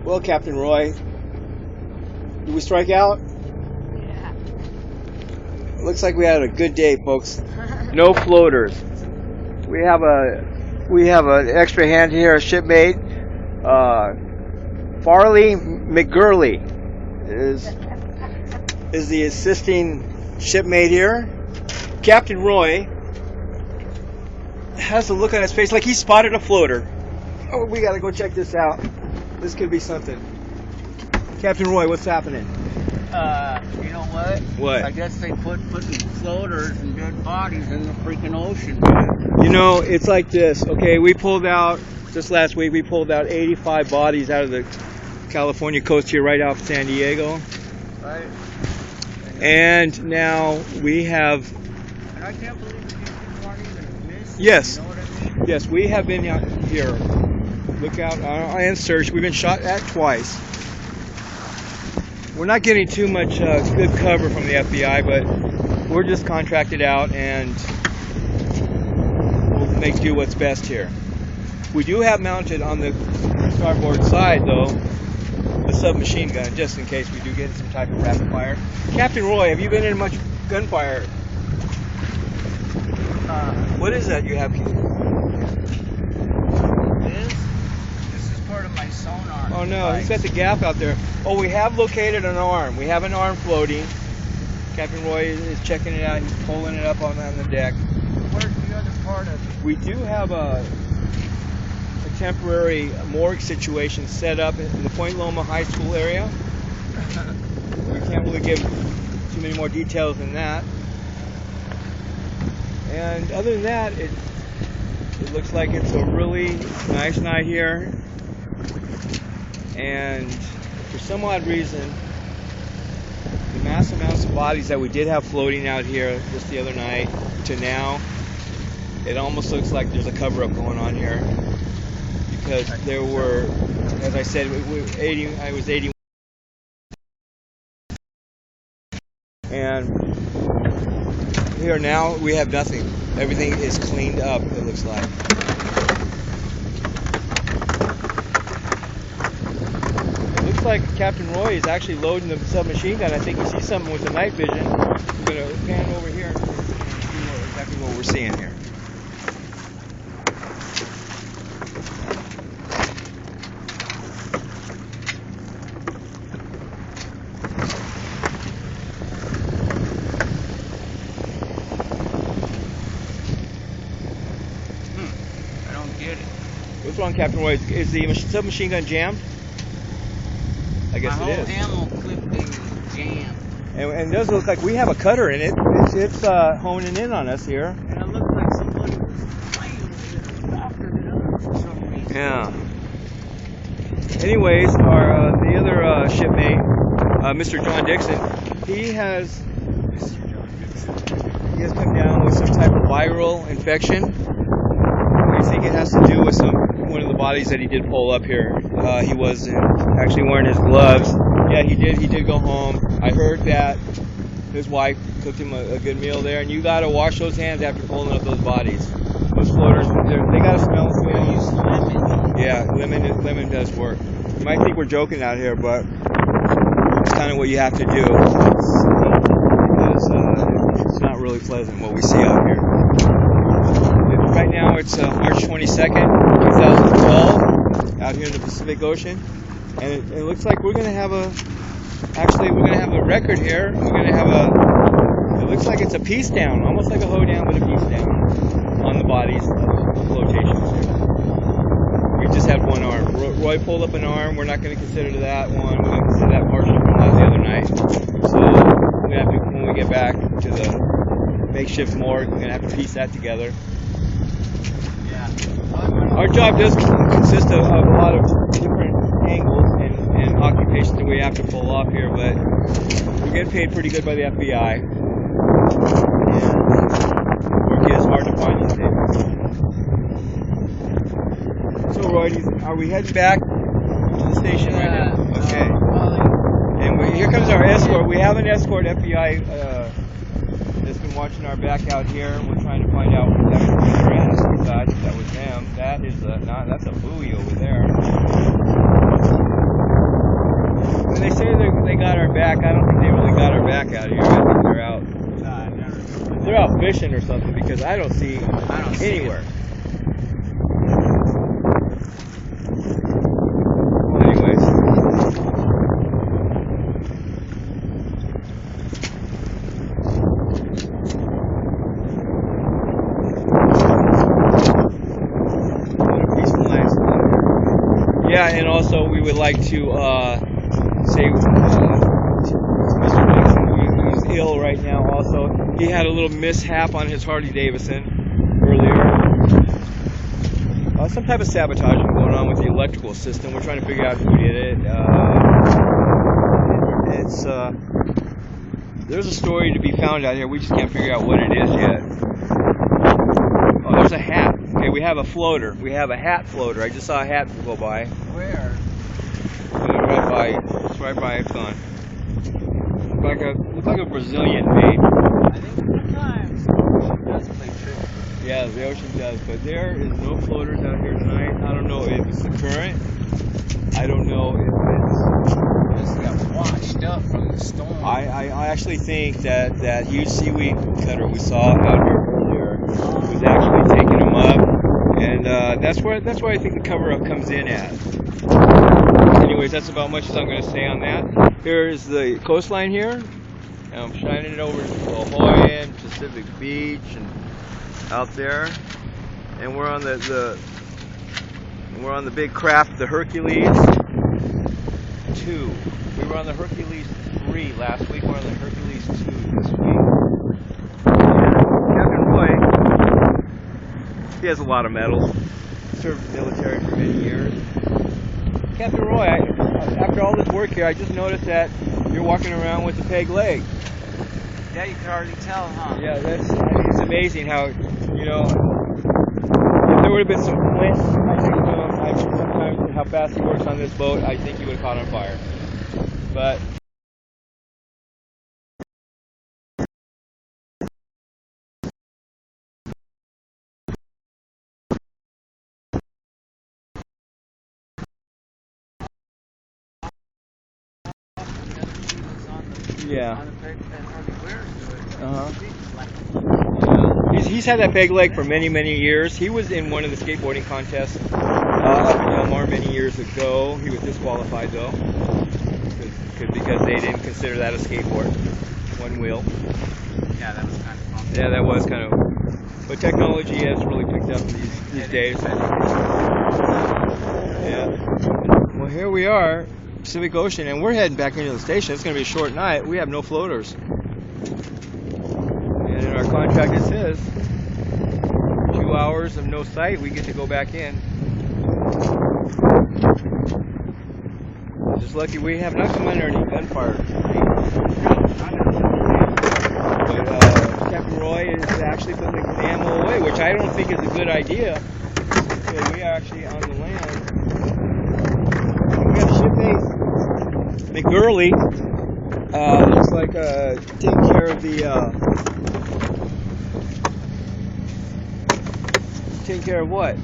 Well, Captain Roy, did we strike out? Yeah. Looks like we had a good day, folks. No floaters. We have an extra hand here, a shipmate. Farley McGurley is the assisting shipmate here. Captain Roy has a look on his face like he spotted a floater. Oh, we gotta go check this out. This could be something. Captain Roy, what's happening? You know what? What? I guess they putting floaters and dead bodies in the freaking ocean, man. You know, it's like this. Okay, we pulled out, just last week, we pulled out 85 bodies out of the California coast here right off San Diego. Right? And now we have... And I can't believe that these people aren't even missing. Yes. You know what I mean? Yes, we have been out here. Look out, and search. We've been shot at twice. We're not getting too much good cover from the FBI, but we're just contracted out and we'll make do what's best here. We do have mounted on the starboard side, though, a submachine gun, just in case we do get some type of rapid fire. Captain Roy, have you been in much gunfire? What is that you have? This is part of my sonar. Oh no, he's got the gap out there. Oh, we have located an arm. We have an arm floating. Captain Roy is checking it out. He's pulling it up on the deck. Where's the other part of it? We do have a temporary morgue situation set up in the Point Loma High School area. We can't really give too many more details than that. And other than that, it looks like it's a really nice night here. And for some odd reason, the mass amounts of bodies that we did have floating out here just the other night to now, it almost looks like there's a cover-up going on here. Because there were, as I said, I was 81. And here now we have nothing. Everything is cleaned up, it looks like. It looks like Captain Roy is actually loading the submachine gun. I think you see something with the night vision. We're going to pan over here and see exactly what we're seeing here. What's wrong, Captain Roy? Is the submachine gun jammed? I guess it is. My whole ammo clip thing is jammed. And it does look like we have a cutter in it. It's honing in on us here. And it looks like somebody was playing with it faster than others for some reason. Yeah. Anyways, the other shipmate, Mr. John Dixon, he has come down with some type of viral infection. I think it has to do with one of the bodies that he did pull up here. He was actually wearing his gloves. Yeah, he did go home. I heard that his wife cooked him a good meal there, and you got to wash those hands after pulling up those bodies. Those floaters, they got to smell good. Use lemon. Yeah, lemon does work. You might think we're joking out here, but it's kind of what you have to do. It's not really pleasant what we see out here. Right now it's March 22nd, 2012, out here in the Pacific Ocean, and it looks like we're going to have a record here. We're going to have it looks like it's a piece down, almost like a hoe down, but a piece down on the bodies of flotations here. We just had one arm. Roy pulled up an arm. We're not going to consider that one. We're going to consider that partial from the other night. So we're going to have to, when we get back to the makeshift morgue, we're going to have to piece that together. Our job does consist of a lot of different angles and occupations that we have to pull off here, but we get paid pretty good by the FBI. And work is hard to find these days. So, Roy, are we heading back to the station right now? Okay. And here comes our escort. We have an escort FBI that's been watching our back out here. We're trying to find out what they're at. We thought that was them. That is that's a buoy over there. they got our back. I don't think they really got our back out of here. I think they're out. They're out fishing or something because I don't see anywhere. Well, anyways. What a peaceful night. Yeah, and also we would like to say Mr. Nixon, who's ill right now also, he had a little mishap on his Harley Davidson earlier. Some type of sabotage going on with the electrical system. We're trying to figure out who did it. There's a story to be found out here. We just can't figure out what it is yet. Oh, there's a hat. Okay, we have a floater. We have a hat floater. I just saw a hat go by. Where? Right by. It's right by. It's gone. Looks like a Brazilian made. I think sometimes it does play tricks. Yeah, the ocean does, but there is no floaters out here tonight. I don't know if it's the current. I don't know if Just got washed up from the storm. I actually think that huge seaweed cutter we saw out here earlier was actually taking them up, and that's where I think the cover-up comes in at. Anyways, that's about much as I'm going to say on that. Here's the coastline here, and I'm shining it over to Ahoy and Pacific Beach and out there, and we're on the big craft, the Hercules 2. We were on the Hercules 3 last week. We're on the Hercules 2 this week. Captain Roy, he has a lot of medals. Served the military for many years. Captain Roy, after all this work here, I just noticed that you're walking around with a peg leg. Yeah, you can hardly tell, huh? Yeah, I think it's amazing how, you know, if there would have been some flint, I think, sometimes how fast he works on this boat, I think he would have caught on fire. But yeah. He's had that peg leg for many, many years. He was in one of the skateboarding contests up in Del Mar many years ago. He was disqualified though, because they didn't consider that a skateboard. One wheel. Yeah, that was kind of fun. Yeah, that was kind of. But technology has really picked up these days. Yeah. Well, here we are, Pacific Ocean, and we're heading back into the station. It's going to be a short night. We have no floaters. And in our contract it says 2 hours of no sight, we get to go back in. Just lucky we have not come under any gunfire. But Captain Roy is actually putting the ammo away, which I don't think is a good idea. Because we are actually on the land. We got a shipmate, McGurley, looks like taking care of the taking care of what? We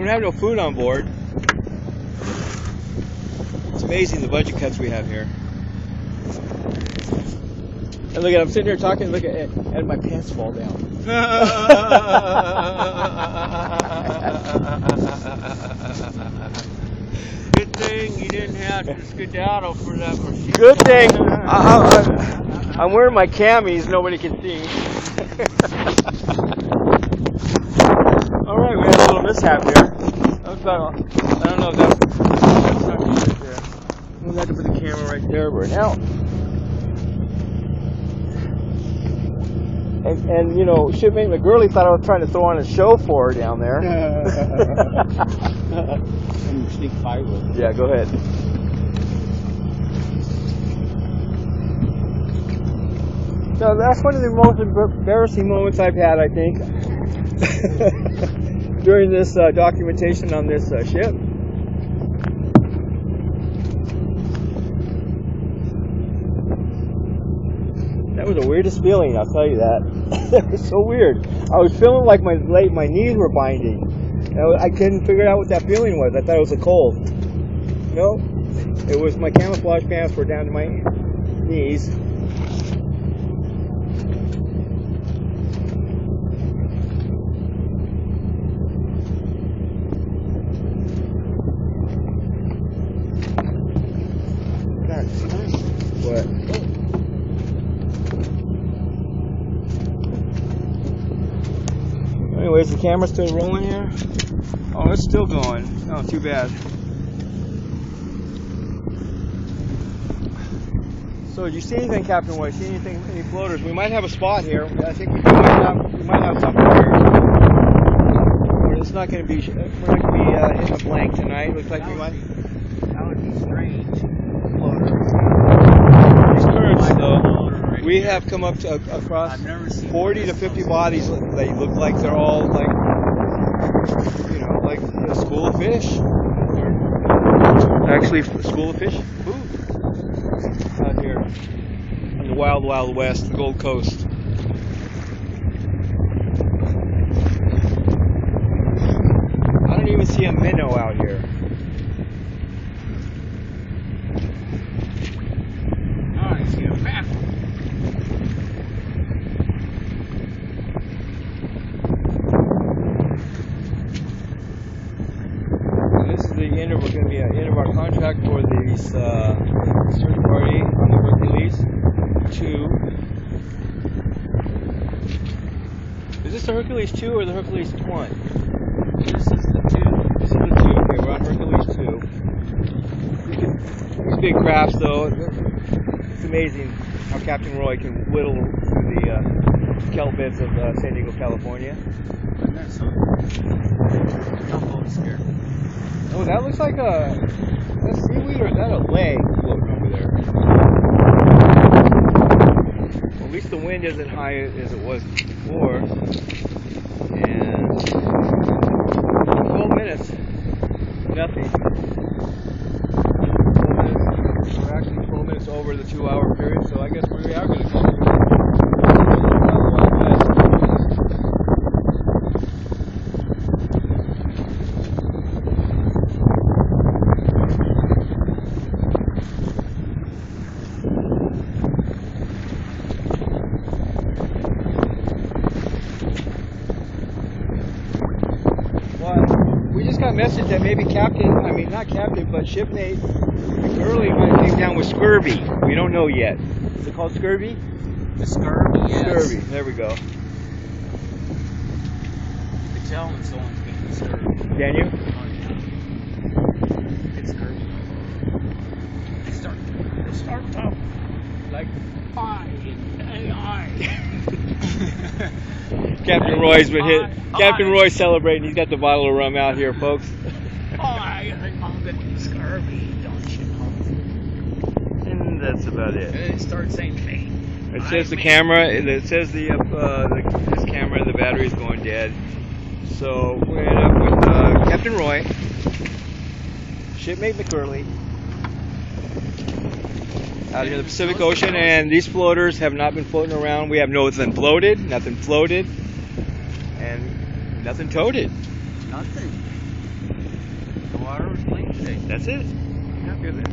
don't have no food on board. It's amazing the budget cuts we have here. And look at, I'm sitting here talking, look at and my pants fall down. Good thing you didn't have to skedaddle for that machine. Good thing. I'm wearing my camis, nobody can see. Alright, we had a little mishap here. I don't know if that's not good there. We'll have to put the camera right there right now. And you know, shipmate McGurley thought I was trying to throw on a show for her down there. Sneak firewood. Yeah, go ahead. So that's one of the most embarrassing moments I've had, I think, during this documentation on this ship. That was the weirdest feeling, I'll tell you that. It was so weird. I was feeling like my knees were binding. I couldn't figure out what that feeling was. I thought it was a cold. No, It was my camouflage pants were down to my knees. What? Anyways, the camera's still rolling here. Oh, it's still going. Oh, too bad. So, did you see anything, Captain White? See anything? Any floaters? We might have a spot here. I think we might have something here. But it's not going to be. We're not going to be hitting a blank tonight. Looks like we might. That would be strange. Floater. These currents, though, we have come up to across I've never seen 40 to 50 bodies. They look like they're all like, you know, like a school of fish. Actually, a school of fish food out here on the wild, wild west, the Gold Coast. I don't even see a minnow out here. Oh, I see a map. This is the end of going to be the end of our contract for these search party on the Hercules 2. Is this the Hercules 2 or the Hercules 1? This is the 2. This is the 2. Okay, we're on Hercules 2. These big crafts, though, it's amazing how Captain Roy can whittle through the kelp beds of San Diego, California. That's not scared. Oh, that looks like a seaweed, or is that a leg floating over there? Well, at least the wind isn't high as it was before. And 12 minutes, nothing. 12 minutes. We're actually 12 minutes over the 2-hour period, so I guess we are going to come here. We just got a message that maybe not Captain, but shipmate Curly might came down with scurvy. We don't know yet. Is it called scurvy? The scurvy, yes. Scurvy, there we go. You can tell when someone's getting scurvy. Can you? Oh, yeah. It's scurvy. They start tough. Like pie in AI. Captain Roy's been hit. Captain Roy's celebrating. He's got the bottle of rum out here, folks. I think I'm getting scurvy, don't you know? And that's about it. And it starts saying me. It says the camera. It says this camera. The battery's going dead. So we're gonna end up with Captain Roy, shipmate McCurley, out here in the Pacific Ocean, and these floaters have not been floating around. We have nothing floated, nothing floated, and nothing toted. Nothing. The water was clean today. That's it. Happy with it.